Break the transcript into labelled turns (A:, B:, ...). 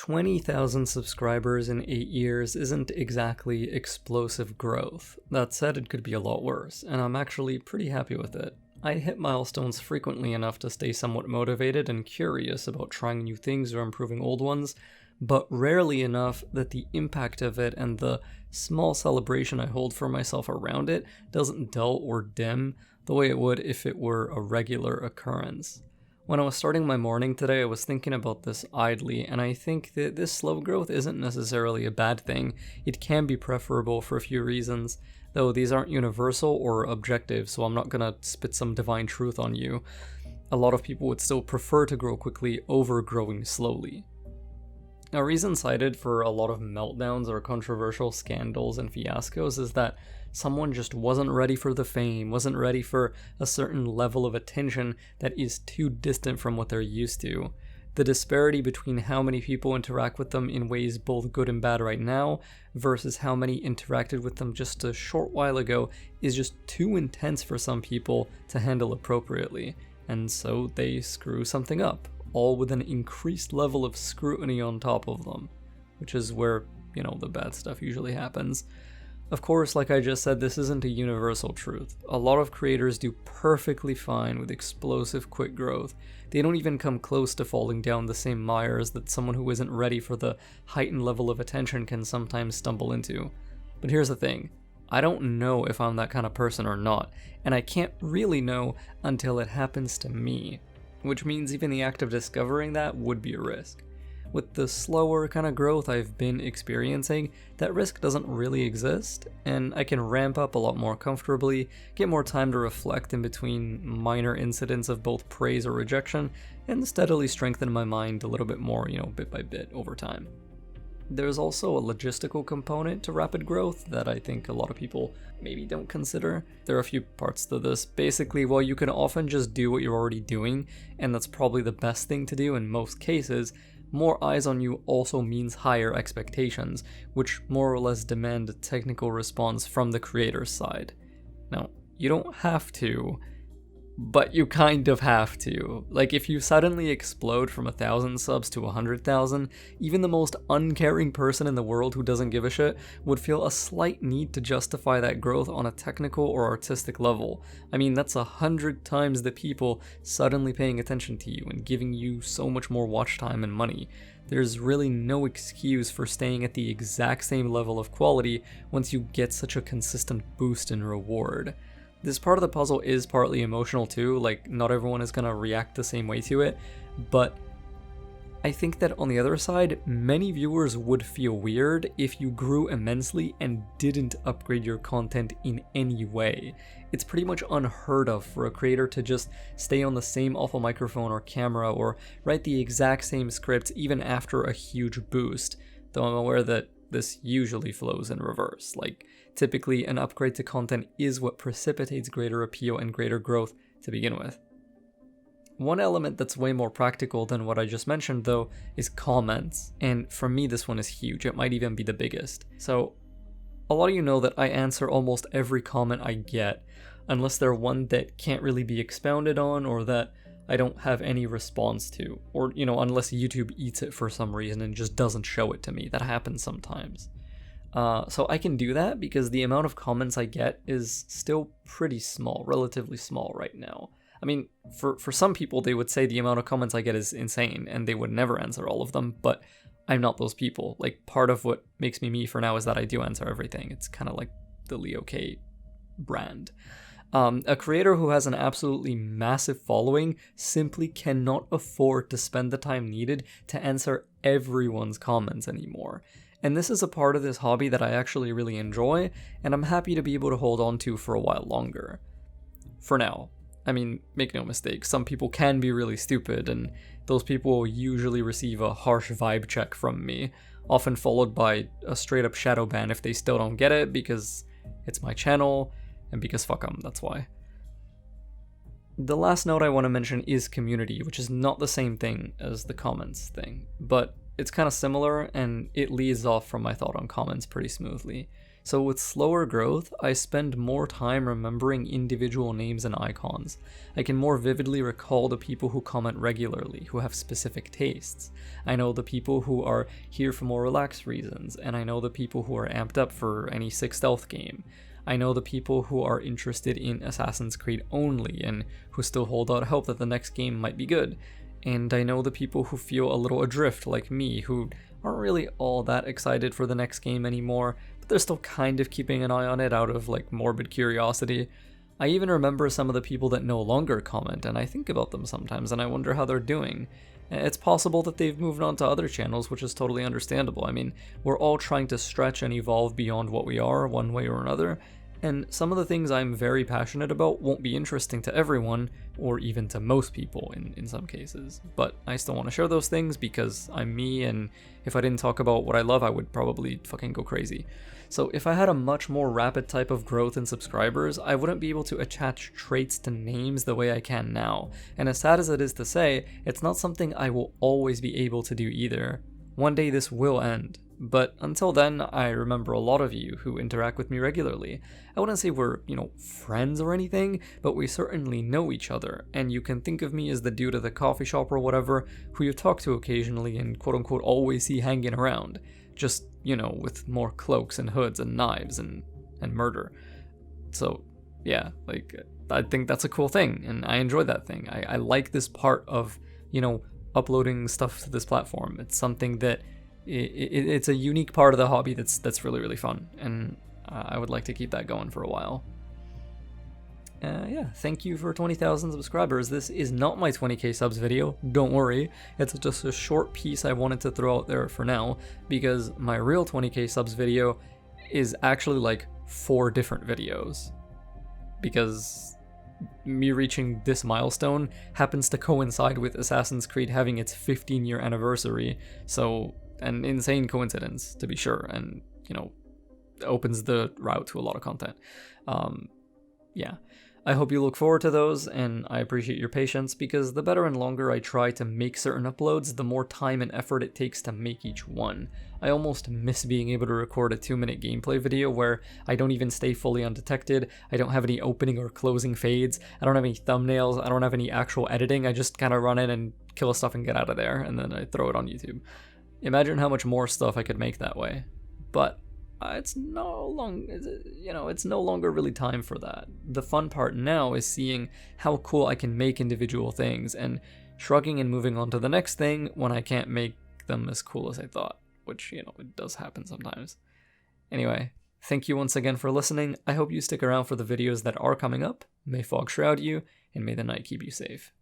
A: 20,000 subscribers in 8 years isn't exactly explosive growth. That said, it could be a lot worse, and I'm actually pretty happy with it. I hit milestones frequently enough to stay somewhat motivated and curious about trying new things or improving old ones, but rarely enough that the impact of it and the small celebration I hold for myself around it doesn't dull or dim the way it would if it were a regular occurrence. When I was starting my morning today, I was thinking about this idly, and I think that this slow growth isn't necessarily a bad thing. It can be preferable for a few reasons, though these aren't universal or objective, so I'm not gonna spit some divine truth on you. A lot of people would still prefer to grow quickly over growing slowly. A reason cited for a lot of meltdowns or controversial scandals and fiascos is that someone just wasn't ready for the fame, wasn't ready for a certain level of attention that is too distant from what they're used to. The disparity between how many people interact with them in ways both good and bad right now versus how many interacted with them just a short while ago is just too intense for some people to handle appropriately, and so they screw something up, all with an increased level of scrutiny on top of them, which is where, the bad stuff usually happens. Of course, like I just said, this isn't a universal truth. A lot of creators do perfectly fine with explosive quick growth. They don't even come close to falling down the same mires that someone who isn't ready for the heightened level of attention can sometimes stumble into. But here's the thing, I don't know if I'm that kind of person or not, and I can't really know until it happens to me, which means even the act of discovering that would be a risk. With the slower kind of growth I've been experiencing, that risk doesn't really exist, and I can ramp up a lot more comfortably, get more time to reflect in between minor incidents of both praise or rejection, and steadily strengthen my mind a little bit more, bit by bit over time. There's also a logistical component to rapid growth that I think a lot of people maybe don't consider. There are a few parts to this. Basically, while you can often just do what you're already doing, and that's probably the best thing to do in most cases, more eyes on you also means higher expectations, which more or less demand a technical response from the creator's side. Now, you don't have to, but you kind of have to. Like, if you suddenly explode from 1,000 subs to 100,000, even the most uncaring person in the world who doesn't give a shit would feel a slight need to justify that growth on a technical or artistic level. I mean, that's 100 times the people suddenly paying attention to you and giving you so much more watch time and money. There's really no excuse for staying at the exact same level of quality once you get such a consistent boost in reward. This part of the puzzle is partly emotional too, like not everyone is gonna react the same way to it, but I think that on the other side, many viewers would feel weird if you grew immensely and didn't upgrade your content in any way. It's pretty much unheard of for a creator to just stay on the same awful microphone or camera or write the exact same script even after a huge boost, though I'm aware that this usually flows in reverse. Like, typically an upgrade to content is what precipitates greater appeal and greater growth to begin with. One element that's way more practical than what I just mentioned though is comments, and for me this one is huge. It might even be the biggest. So a lot of you know that I answer almost every comment I get, unless they're one that can't really be expounded on or that I don't have any response to, or unless YouTube eats it for some reason and just doesn't show it to me. That happens sometimes. So I can do that because the amount of comments I get is still pretty small, relatively small right now. I mean, for some people they would say the amount of comments I get is insane and they would never answer all of them, but I'm not those people. Like, part of what makes me me for now is that I do answer everything. It's kind of like the LeoK brand. A creator who has an absolutely massive following simply cannot afford to spend the time needed to answer everyone's comments anymore. And this is a part of this hobby that I actually really enjoy, and I'm happy to be able to hold on to for a while longer. For now. I mean, make no mistake, some people can be really stupid, and those people will usually receive a harsh vibe check from me, often followed by a straight up shadow ban if they still don't get it, because it's my channel, and because fuck 'em, that's why. The last note I want to mention is community, which is not the same thing as the comments thing, but it's kind of similar, and it leads off from my thought on comments pretty smoothly. So with slower growth, I spend more time remembering individual names and icons. I can more vividly recall the people who comment regularly, who have specific tastes. I know the people who are here for more relaxed reasons, and I know the people who are amped up for any 6th stealth game. I know the people who are interested in Assassin's Creed only and who still hold out hope that the next game might be good. And I know the people who feel a little adrift like me, who aren't really all that excited for the next game anymore, but they're still kind of keeping an eye on it out of like morbid curiosity. I even remember some of the people that no longer comment, and I think about them sometimes and I wonder how they're doing. It's possible that they've moved on to other channels, which is totally understandable. I mean, we're all trying to stretch and evolve beyond what we are, one way or another, and some of the things I'm very passionate about won't be interesting to everyone, or even to most people in some cases. But I still want to share those things because I'm me, and if I didn't talk about what I love, I would probably fucking go crazy. So if I had a much more rapid type of growth in subscribers, I wouldn't be able to attach traits to names the way I can now. And as sad as it is to say, it's not something I will always be able to do either. One day this will end. But until then, I remember a lot of you who interact with me regularly. I wouldn't say we're, friends or anything, but we certainly know each other, and you can think of me as the dude at the coffee shop or whatever who you talk to occasionally and quote-unquote always see hanging around. Just, with more cloaks and hoods and knives and murder. So, yeah, I think that's a cool thing, and I enjoy that thing. I like this part of, uploading stuff to this platform. It's something that it's a unique part of the hobby that's really, really fun, and I would like to keep that going for a while. Thank you for 20,000 subscribers. This is not my 20k subs video, don't worry. It's just a short piece I wanted to throw out there for now, because my real 20k subs video is actually like 4 different videos. Because me reaching this milestone happens to coincide with Assassin's Creed having its 15-year anniversary, so an insane coincidence, to be sure, and, opens the route to a lot of content. I hope you look forward to those, and I appreciate your patience, because the better and longer I try to make certain uploads, the more time and effort it takes to make each one. I almost miss being able to record a 2-minute gameplay video where I don't even stay fully undetected, I don't have any opening or closing fades, I don't have any thumbnails, I don't have any actual editing, I just kind of run in and kill stuff and get out of there, and then I throw it on YouTube. Imagine how much more stuff I could make that way. But it's no longer really time for that. The fun part now is seeing how cool I can make individual things and shrugging and moving on to the next thing when I can't make them as cool as I thought, which, it does happen sometimes. Anyway, thank you once again for listening. I hope you stick around for the videos that are coming up. May fog shroud you, and may the night keep you safe.